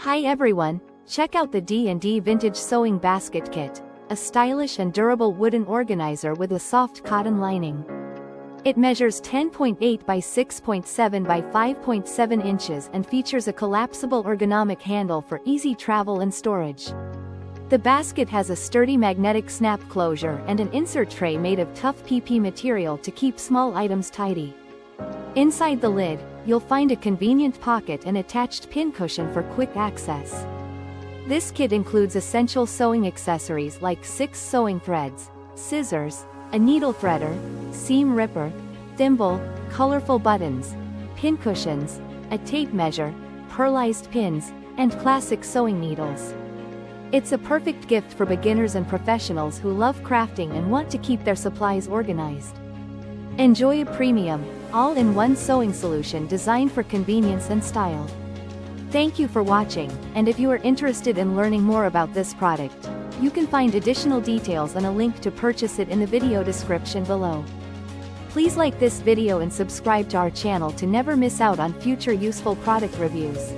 Hi everyone, check out the D&D Vintage Sewing Basket Kit, a stylish and durable wooden organizer with a soft cotton lining. It measures 10.8 by 6.7 by 5.7 inches and features a collapsible ergonomic handle for easy travel and storage. The basket has a sturdy magnetic snap closure and an insert tray made of tough PP material to keep small items tidy. Inside the lid, you'll find a convenient pocket and attached pin cushion for quick access. This kit includes essential sewing accessories like 6 sewing threads, scissors, a needle threader, seam ripper, thimble, colorful buttons, pin cushions, a tape measure, pearlized pins, and classic sewing needles. It's a perfect gift for beginners and professionals who love crafting and want to keep their supplies organized. Enjoy a premium, all-in-one sewing solution designed for convenience and style. Thank you for watching, and if you are interested in learning more about this product, you can find additional details and a link to purchase it in the video description below. Please like this video and subscribe to our channel to never miss out on future useful product reviews.